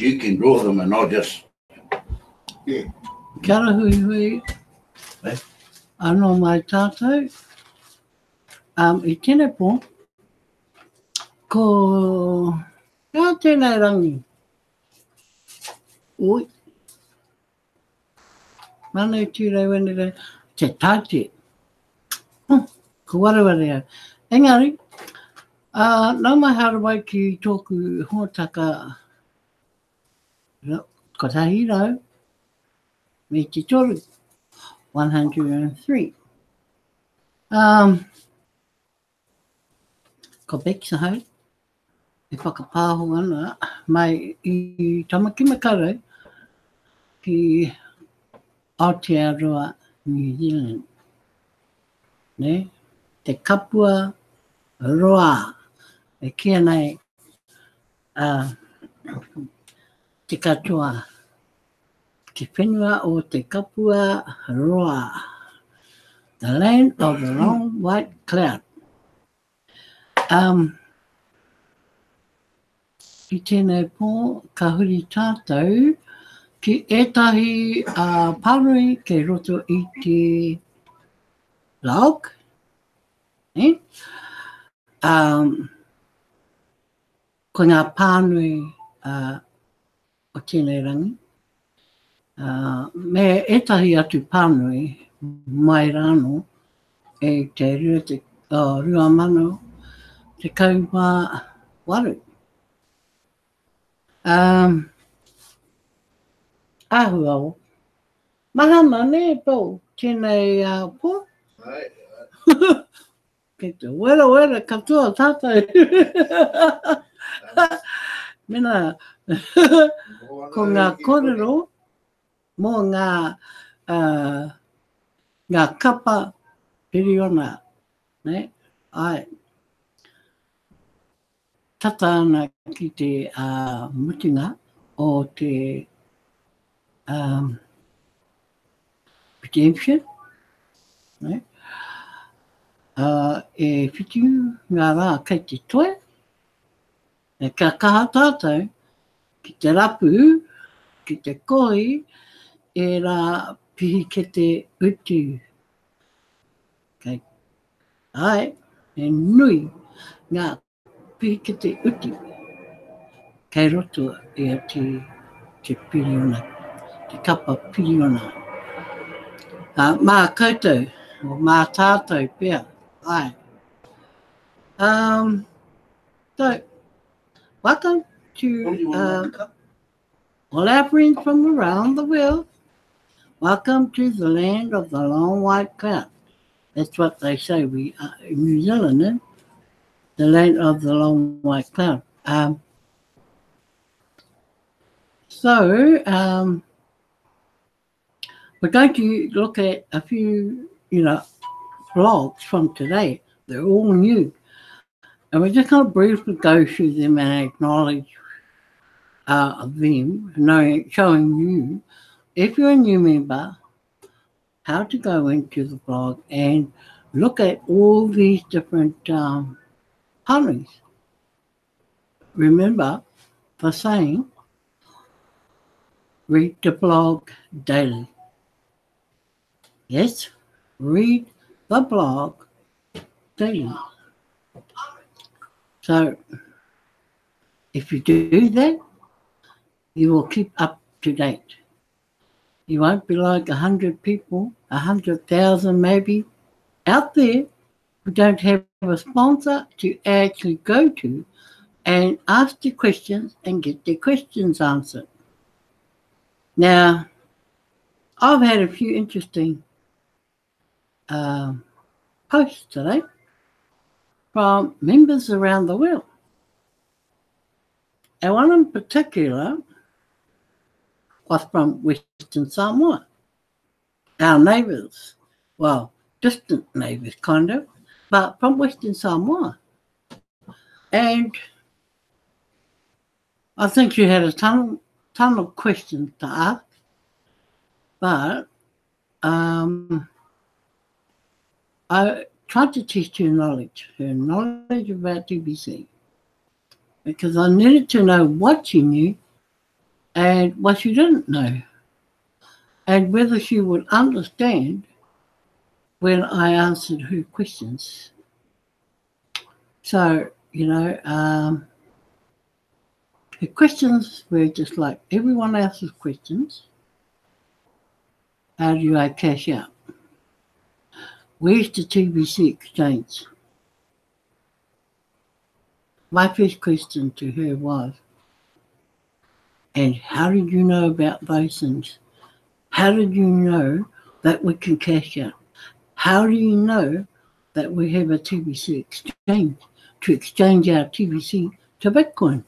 you can draw them and not just. Yeah. Kia ora hui hui. Anō mai tātou. I tēnei pō, ko ngā tēnei rangi. Oi. Mana tūrei wenere, te tāte. Ko waraware au. Engari, nau mai harawai ki tōku hōtaka kotahi rau, me te toru, 103. Ko Bexa hau, e whakapāho ana, mai I Tamaki Makaurau, ki Aotearoa, New Zealand. Ne? Te kapua roa, e kia nei, te katoa, ki whenua o te kapua roa, the land of the long white cloud. I tēnei pō, ka huri tātou, ki ētahi parui ke roto I te log, ko ngā pānui o tēnei rangi. Me ētahi atu pānui mai rāno e te rua mano te kaua waru. Ahua o. Mahana ne pō, tēnei pō. Kei te wera katoa tātou. Mena, ko ngā kōrero, mō ngā kapa piriona, ne? Ai. Tata ana ki te mutinga o te redemption, ne? E whitu ngā rā kei te toe, e ka kaha tātou ki te rapu, ki te koi, e rā pihi ke te utu. Kei. Ai, e nui ngā pihi ke te utu. Kei roto e te piriona, te kapa piriona. Mā koutou, mā tātou pia. Ai. So, welcome to all our friends from around the world. Welcome to the land of the long white cloud. That's what they say. We are in New Zealand, eh? The land of the long white cloud. So, we're going to look at a few, blogs from today. They're all new. And we're just going to briefly go through them and acknowledge them, showing you, if you're a new member, how to go into the blog and look at all these different parties. Remember the saying, read the blog daily. Yes, read the blog daily. So, if you do that, you will keep up to date. You won't be like 100 people, 100,000 maybe, out there who don't have a sponsor to actually go to and ask the questions and get their questions answered. Now, I've had a few interesting posts today from members around the world. And one in particular was from Western Samoa, our neighbours, well, distant neighbours kind of, but from Western Samoa. And I think she had a ton of questions to ask, but I tried to test her knowledge about DBC, because I needed to know what she knew and what she didn't know, and whether she would understand when I answered her questions. So, her questions were just like everyone else's questions. How do I cash out? Where's the TBC exchange? My first question to her was, and how did you know about those things? How did you know that we can cash out? How do you know that we have a TBC exchange to exchange our TBC to Bitcoin?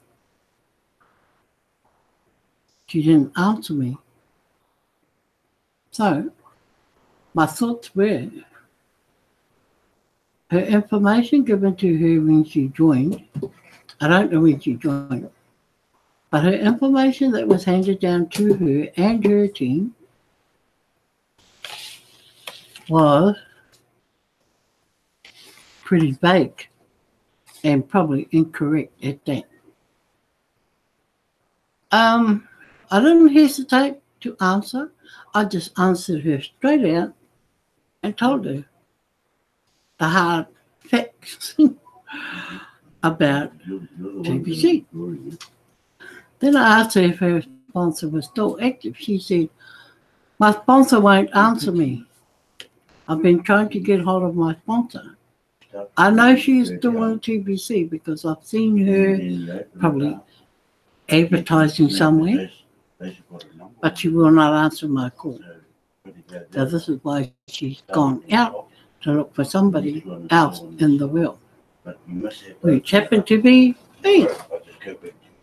She didn't answer me. So my thoughts were, her information given to her when she joined, I don't know when she joined, but her information that was handed down to her and her team was pretty vague and probably incorrect at that. I didn't hesitate to answer. I just answered her straight out and told her the hard facts about TBC. Then I asked her if her sponsor was still active. She said, my sponsor won't answer me. I've been trying to get hold of my sponsor. I know she's still on TBC because I've seen her probably advertising somewhere, but she will not answer my call. So this is why she's gone out to look for somebody else in the world, which happened to be me.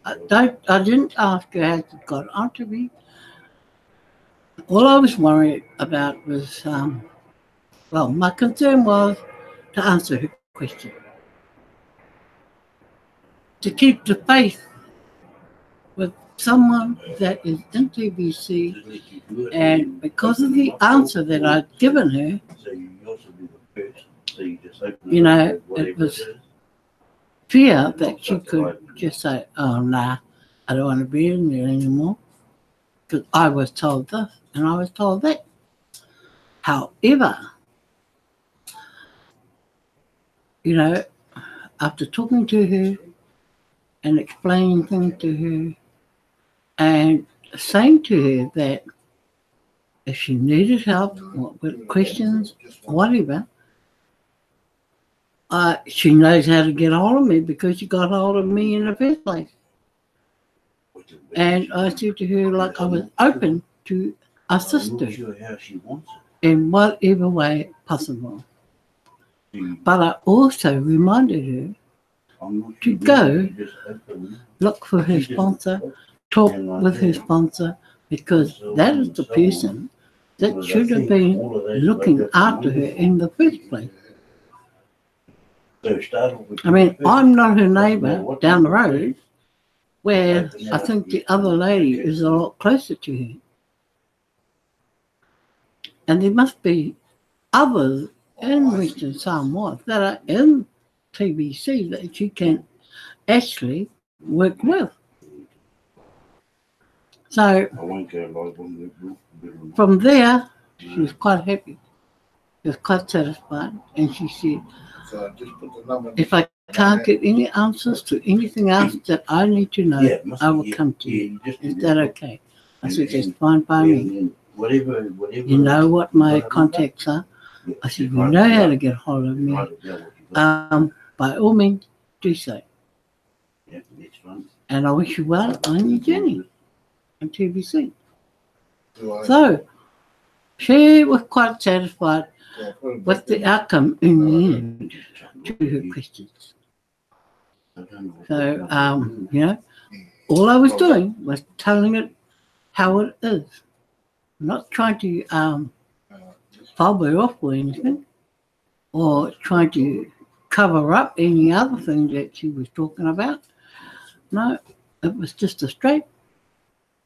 I didn't ask her how she got onto me. All I was worried about was, my concern was to answer her question, to keep the faith with someone that is in TBC, and because of the answer that I'd given her, it was fear that she could just say, oh, nah, I don't want to be in there anymore, because I was told this and I was told that. However, after talking to her and explaining things to her and saying to her that if she needed help with questions, whatever, she knows how to get hold of me because she got hold of me in the first place. And I said to her, like, I was open to assist her in whatever way possible. But I also reminded her to go look for her sponsor, talk with her sponsor, because that is the person that should have been looking after her in the first place. I mean, I'm not her neighbour down the road, where I think the other lady is a lot closer to her. And there must be others in Western Samoa that are in TBC that she can actually work with. So from there, she was quite happy. She was quite satisfied. And she said, if I can't get any answers to anything else that I need to know, I will come to you. Is that okay? I said, that's fine by me. You know what my contacts are? I said, you know how to get hold of me. By all means, do so. And I wish you well on your journey on TBC. So, she was quite satisfied with the outcome in the end to her questions. So, all I was doing was telling it how it is. Not trying to fob her off or anything, or trying to cover up any other thing that she was talking about. No, it was just a straight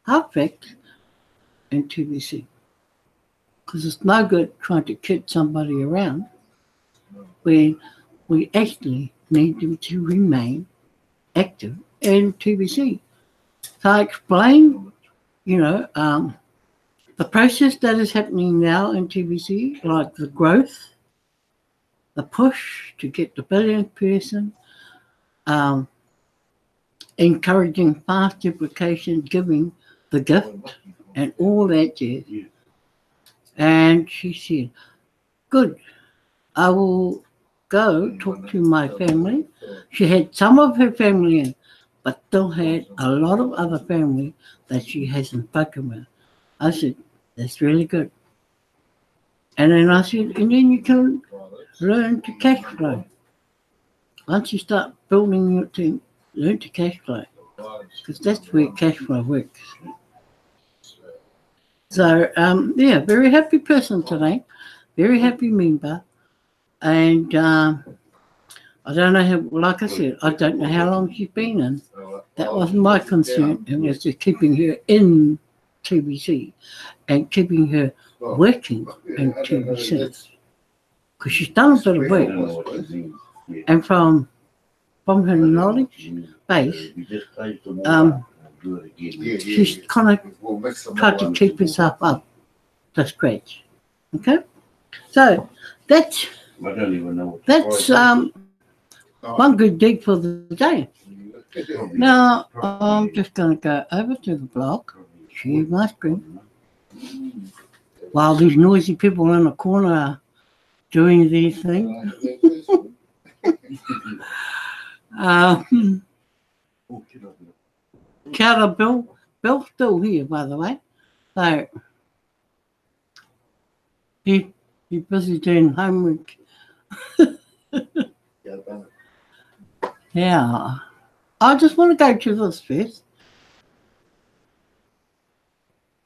hard fact in TBC. Because it's no good trying to kid somebody around when we actually need them to remain active in TBC. So I explained you know, the process that is happening now in TBC, like the growth, the push to get the billionth person, um, encouraging fast duplication, giving the gift, and all that jazz. And she said, good, I will go talk to my family. She had some of her family in, but still had a lot of other family that she hasn't spoken with. I said, that's really good. And then I said, and then you can learn to cash flow. Once you start building your team, learn to cash flow, because that's where cash flow works. So, yeah, very happy person today, very happy member. And I don't know how, like I said, I don't know how long she's been in. That wasn't my concern. It was just keeping her in TBC and keeping her working in TBC. Because she's done a bit of work. And from her knowledge base, she's kind of tried to keep herself up to scratch. Okay? So that's one good deed for the day. Now I'm just going to go over to the blog, share my screen, while these noisy people in the corner are doing these things. Kia ora, Bill. Bill's still here, by the way. So he's busy doing homework. Yeah. I just want to go to this first.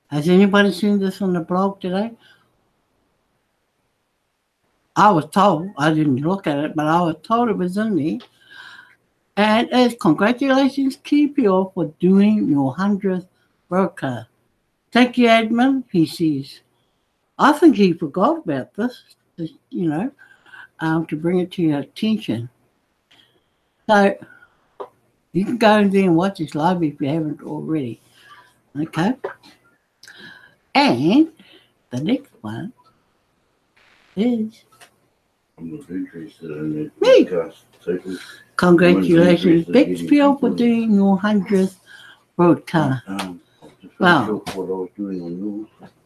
Has anybody seen this on the blog today? I was told, I didn't look at it, but I was told it was in there. And it's congratulations, KPO, for doing your 100th broadcast. Thank you, admin, he says. I think he forgot about this, you know, to bring it to your attention. So you can go in there and watch this live if you haven't already. Okay? And the next one is I'm not interested in it. Me. Congratulations, Bixfield, for doing your 100th broadcast. Wow.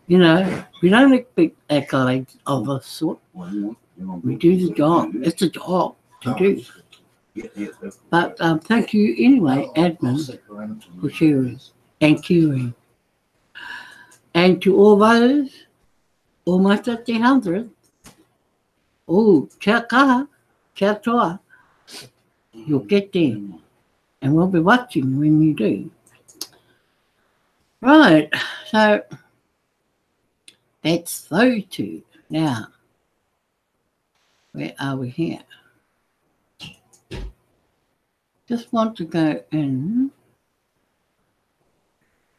You know, we don't expect accolades of a sort. We do the job. It's a job to do. But thank you anyway, admin, for sharing and caring. And to all those almost at the 100th, oh, kia kaha, kia toa. You'll get there. And we'll be watching when you do. Right, so that's those two. Now, where are we here? Just want to go in.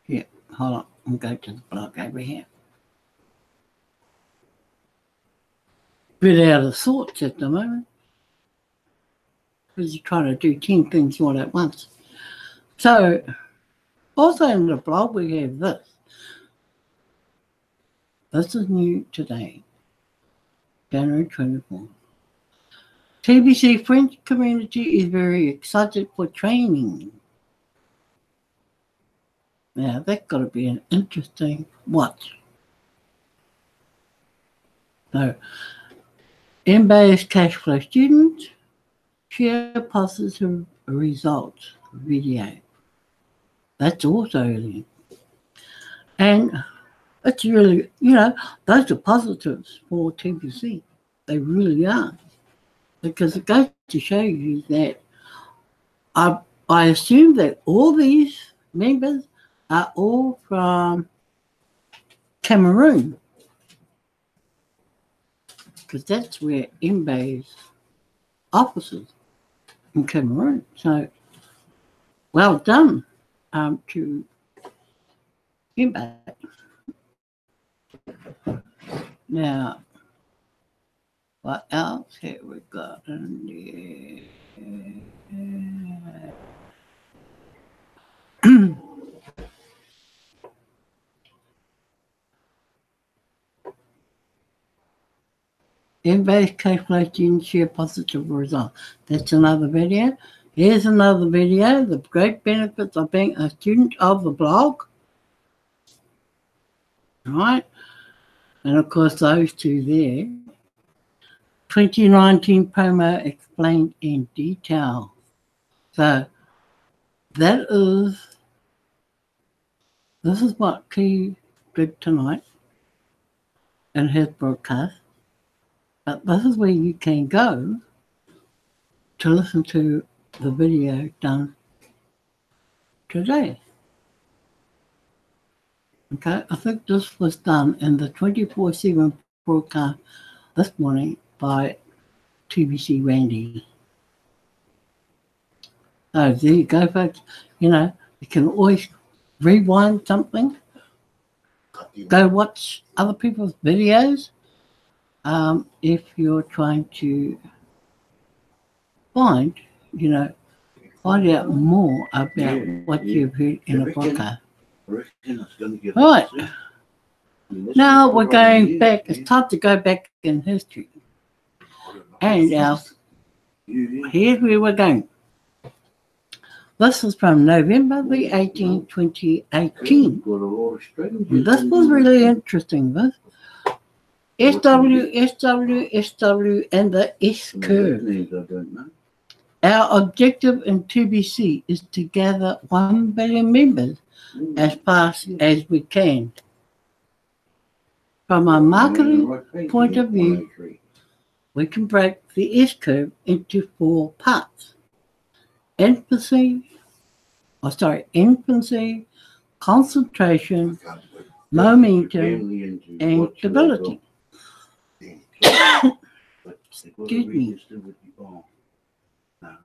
Yeah, hold on. I'll go to the blog over here. Bit out of sorts at the moment. Because you're trying to do 10 things all at once. So, also in the blog we have this. This is new today, January 24th. TBC French community is very excited for training. Now that's got to be an interesting watch. So, MBA's cash flow students share positive results video. That's also early. And it's really, you know, those are positives for TBC. They really are. Because it goes to show you that I assume that all these members are all from Cameroon. Because that's where MBA's offices in Cameroon. So, well done to MBA. Now, what else have we got in there? Everybody's calculating share positive result. That's another video. Here's another video. The great benefits of being a student of the blog. Right? And of course, those two there. 2019 promo explained in detail. So this is what Key did tonight in his broadcast. But this is where you can go to listen to the video done today. Okay, I think this was done in the 24/7 broadcast this morning by TBC Randy. So there you go, folks. You know, you can always rewind something, go watch other people's videos if you're trying to find out more about what you've heard in a podcast. Right. Now we're going back. It's time to go back in history. And here's where we're going. This is from November the 18th, 2018. And this was really interesting. This SW, and the S curve. Our objective in TBC is to gather 1 billion members as fast as we can. From a marketing point of view, we can break the S curve into 4 parts. Infancy, concentration, momentum, and stability. Excuse me.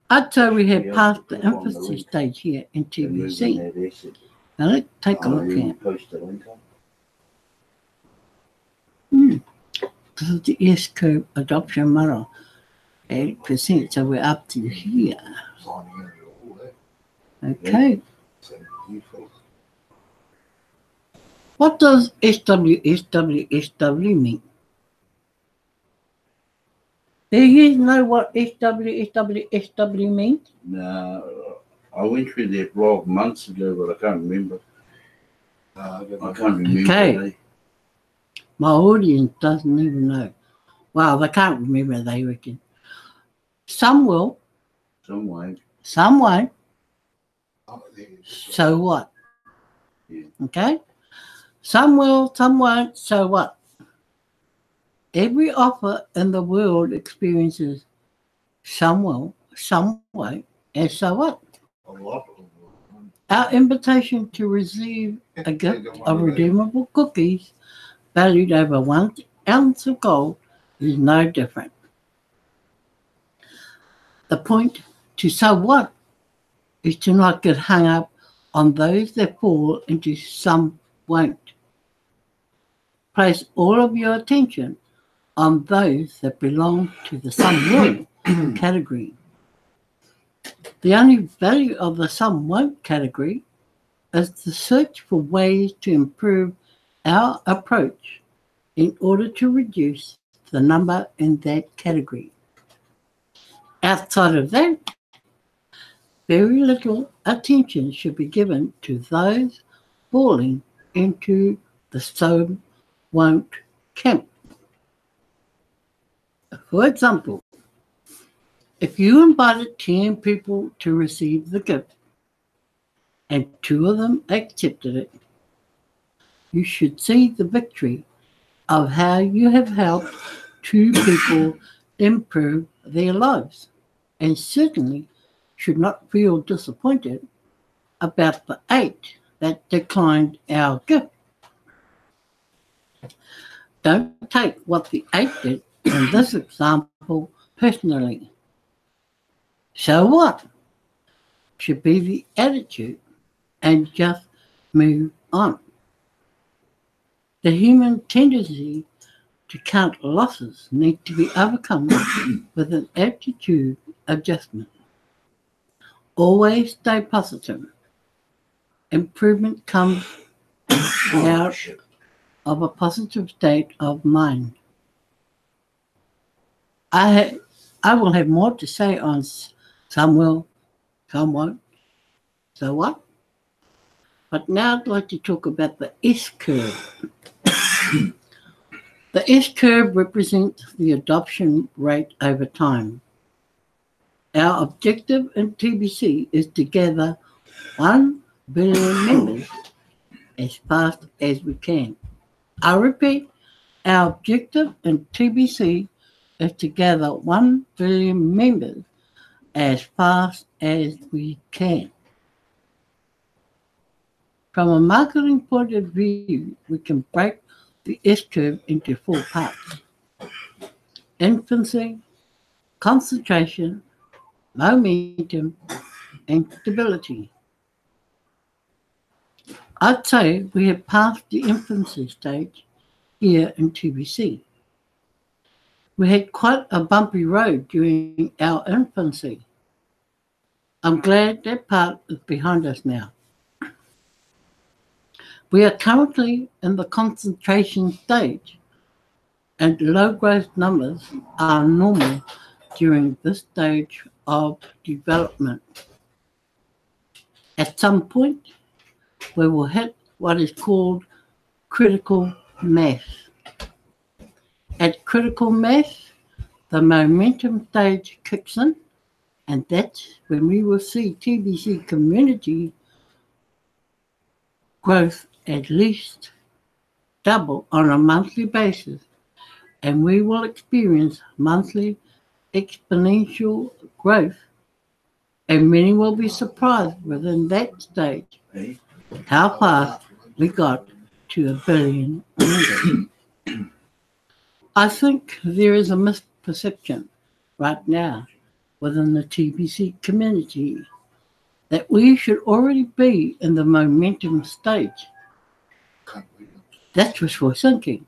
I'd say we have passed the infancy stage here in TBC. Now let's take a look here. This is the S curve adoption model, 8%, so we're up to here. Okay. What does SW mean? Do you know what SW means? No, I went through that blog months ago, but I can't remember. Okay. My audience doesn't even know. Well, they can't remember, they reckon. Some will. Some won't. Some won't. So what? Yeah. Okay? Some will, some won't, so what? Every offer in the world experiences some will, some won't, and so what? Our invitation to receive a gift of redeemable cookies valued over 1 ounce of gold is no different. The point to so what is to not get hung up on those that fall into some won't. Place all of your attention on those that belong to the some will category. The only value of the some won't category is the search for ways to improve our approach in order to reduce the number in that category. Outside of that, very little attention should be given to those falling into the so won't camp. For example, if you invited 10 people to receive the gift and 2 of them accepted it, you should see the victory of how you have helped 2 people improve their lives, and certainly should not feel disappointed about the 8 that declined our gift. Don't take what the 8 did in this example personally. So what? Should be the attitude, and just move on. The human tendency to count losses need to be overcome with an attitude adjustment. Always stay positive. Improvement comes out of a positive state of mind. I will have more to say on some will, some won't, so what? But now I'd like to talk about the S-curve. The S-curve represents the adoption rate over time. Our objective in TBC is to gather 1 billion members as fast as we can. I repeat, our objective in TBC is to gather 1 billion members as fast as we can. From a marketing point of view, we can break the S-curve into 4 parts: infancy, concentration, momentum, and stability. I'd say we have passed the infancy stage here in TBC. We had quite a bumpy road during our infancy. I'm glad that part is behind us now. We are currently in the concentration stage, and low growth numbers are normal during this stage of development. At some point, we will hit what is called critical mass. At critical mass, the momentum stage kicks in, and that's when we will see TBC community growth at least double on a monthly basis, and we will experience monthly exponential growth, and many will be surprised within that stage how fast we got to 1 billion members. I think there is a misperception right now within the TBC community that we should already be in the momentum stage. That's wishful thinking.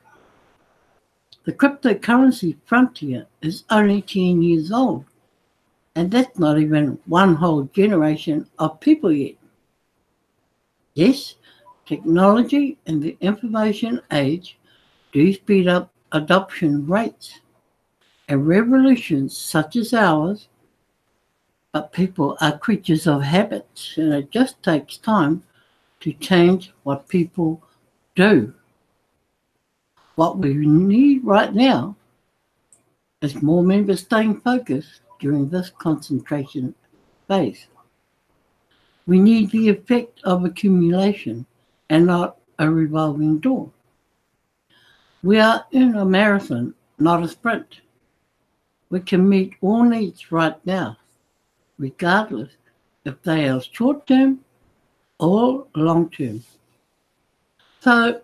The cryptocurrency frontier is only 10 years old, and that's not even one whole generation of people yet. Yes, technology and the information age do speed up adoption rates and revolutions such as ours, but people are creatures of habits, and it just takes time to change what people do. What we need right now is more members staying focused during this concentration phase. We need the effect of accumulation and not a revolving door. We are in a marathon, not a sprint. We can meet all needs right now, regardless if they are short-term or long-term. So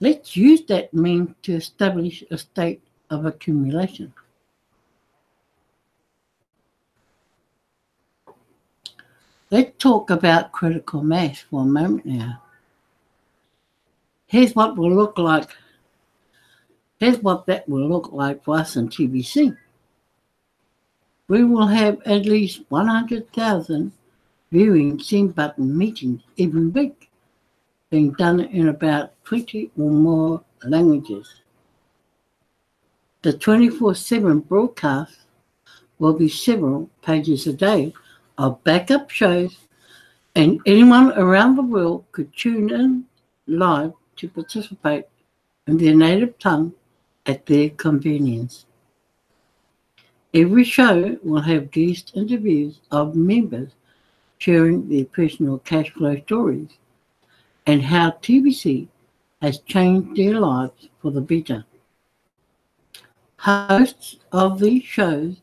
let's use that means to establish a state of accumulation. Let's talk about critical mass for a moment now. Here's what will look like. Here's what that will look like for us in TBC. We will have at least 100,000 viewing send button meetings every week, being done in about 20 or more languages. The 24/7 broadcast will be several pages a day of backup shows, and anyone around the world could tune in live to participate in their native tongue at their convenience. Every show will have guest interviews of members sharing their personal cash flow stories and how TBC has changed their lives for the better. Hosts of these shows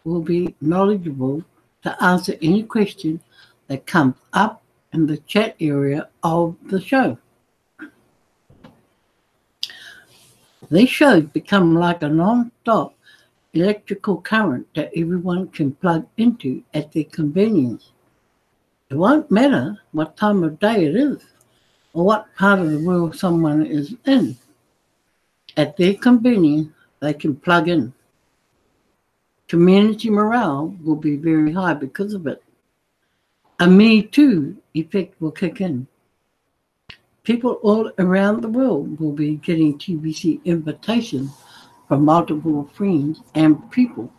will be knowledgeable to answer any question that comes up in the chat area of the show. These shows become like a non-stop electrical current that everyone can plug into at their convenience. It won't matter what time of day it is or what part of the world someone is in. At their convenience, they can plug in. Community morale will be very high because of it. A Me Too effect will kick in. People all around the world will be getting TBC invitations from multiple friends and people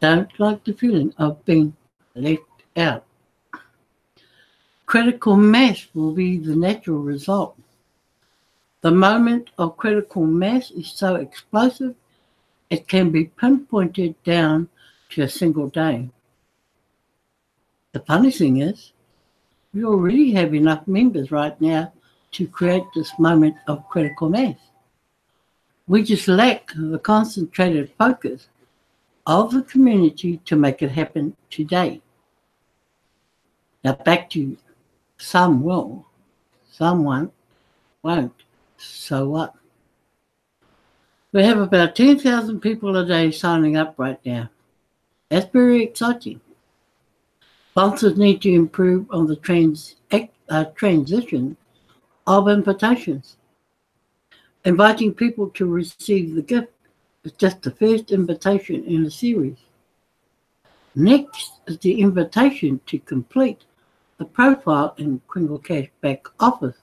don't like the feeling of being left out. Critical mass will be the natural result. The moment of critical mass is so explosive, it can be pinpointed down to a single day. The funny thing is, we already have enough members right now to create this moment of critical mass. We just lack the concentrated focus of the community to make it happen today. Now back to some will, someone won't. So what? We have about 10,000 people a day signing up right now. That's very exciting. Sponsors need to improve on the transition of invitations. Inviting people to receive the gift is just the first invitation in the series. Next is the invitation to complete the profile in Kringle Cash back office.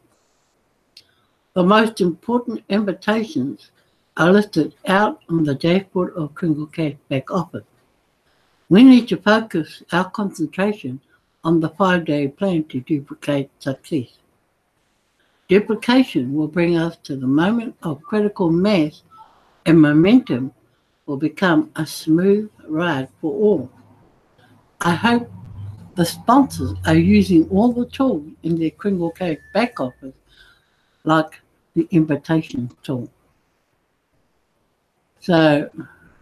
The most important invitations are listed out on the dashboard of Kringle Cash back office. We need to focus our concentration on the 5-day plan to duplicate success. Duplication will bring us to the moment of critical mass, and momentum will become a smooth ride for all. I hope the sponsors are using all the tools in their Kringle Cash back office, like the invitation tool. So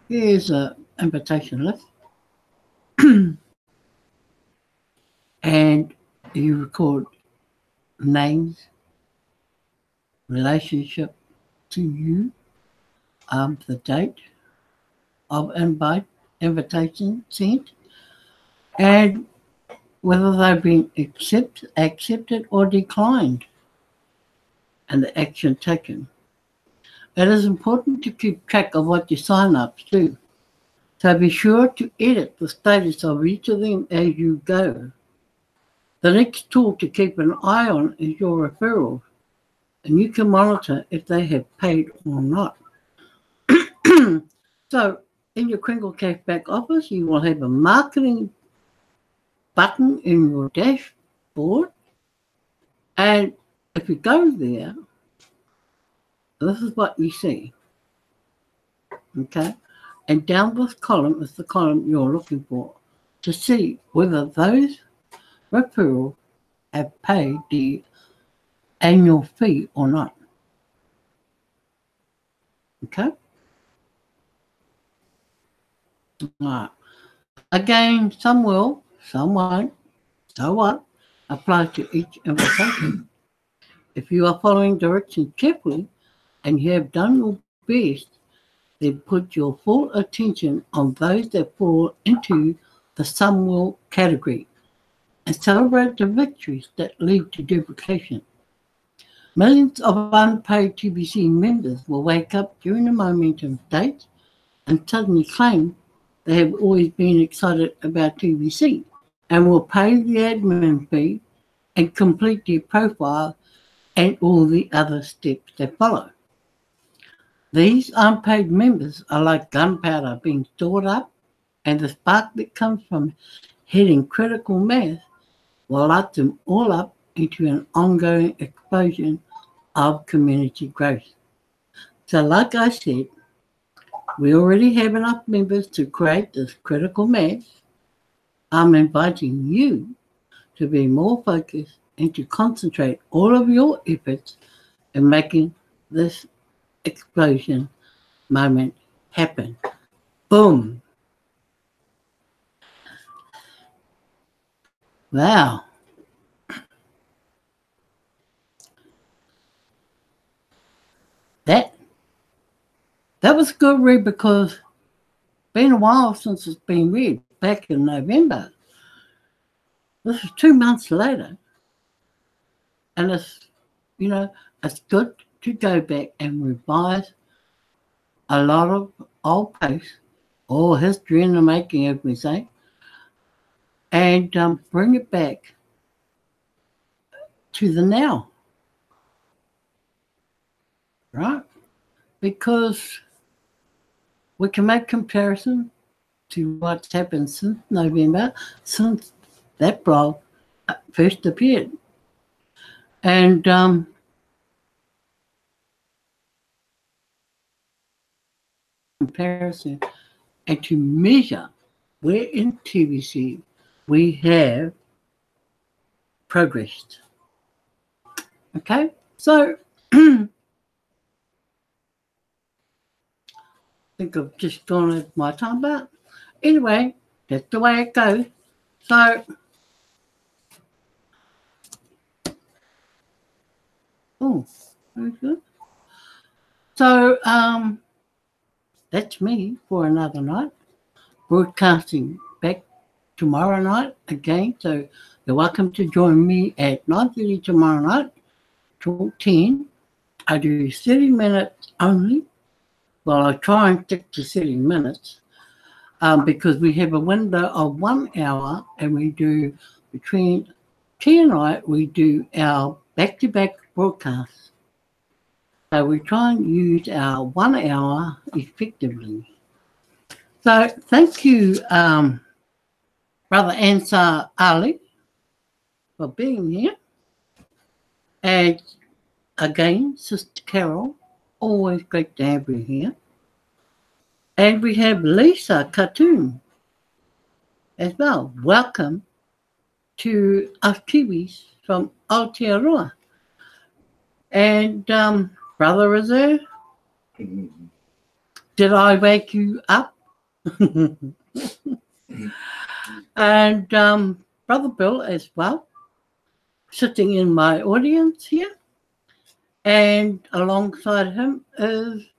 here's an invitation list. And you record names, relationship to you, the date of invitation sent, and whether they've been accepted or declined, and the action taken. It is important to keep track of what you sign ups do. So be sure to edit the status of each of them as you go. The next tool to keep an eye on is your referrals, and you can monitor if they have paid or not. So in your Kringle Cash back office, you will have a marketing button in your dashboard, and if you go there, this is what you see. Okay, and down this column is the column you're looking for to see whether those referrals have paid the annual fee or not. Okay? All right. Again, some will, some won't. So what? Apply to each invitation. If you are following directions carefully and you have done your best, then put your full attention on those that fall into the some will category and celebrate the victories that lead to duplication. Millions of unpaid TBC members will wake up during the momentum stage and suddenly claim they have always been excited about TBC and will pay the admin fee and complete their profile and all the other steps that follow. These unpaid members are like gunpowder being stored up, and the spark that comes from hitting critical mass will light them all up into an ongoing explosion of community growth. So like I said, we already have enough members to create this critical mass. I'm inviting you to be more focused and to concentrate all of your efforts in making this explosion moment happen. Boom. Wow. That was a good read because it's been a while since it's been read, back in November. This is 2 months later. And it's good to go back and revise a lot of old posts, or history in the making, as we say, and bring it back to the now. Right? Because we can make comparison to what's happened since November, since that blog first appeared. And comparison and to measure where in TVC we have progressed. Okay, so I think I've just gone over my time, but anyway, that's the way it goes. So, oh, very good. So, that's me for another night. Broadcasting back tomorrow night again. So you're welcome to join me at 9:30 tomorrow night till 10. I do 30 minutes only. Well, I try and stick to 30 minutes because we have a window of 1 hour, and we do between 10 and night, we do our back-to-back broadcasts. So we try and use our 1 hour effectively. So thank you, Brother Ansar Ali, for being here. And again, Sister Carol, always great to have you here. And we have Lisa Katoon as well. Welcome to us Kiwis from Aotearoa. And Brother Reserve, did I wake you up? And Brother Bill as well, sitting in my audience here. And alongside him is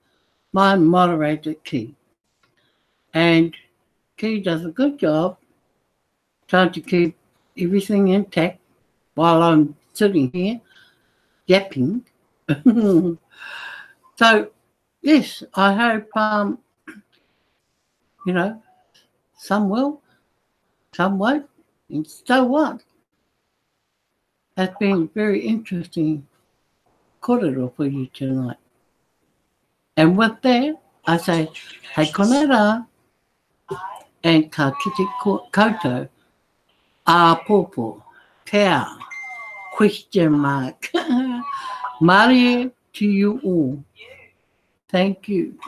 my moderator, Key. And Key does a good job trying to keep everything intact while I'm sitting here yapping. So, yes, I hope, you know, some will, some won't, and so what? That's been very interesting korero for you tonight. And with that, I say, hei konera, and ka kite koutou, a popo, pea, question mark. Maria to you all. Thank you.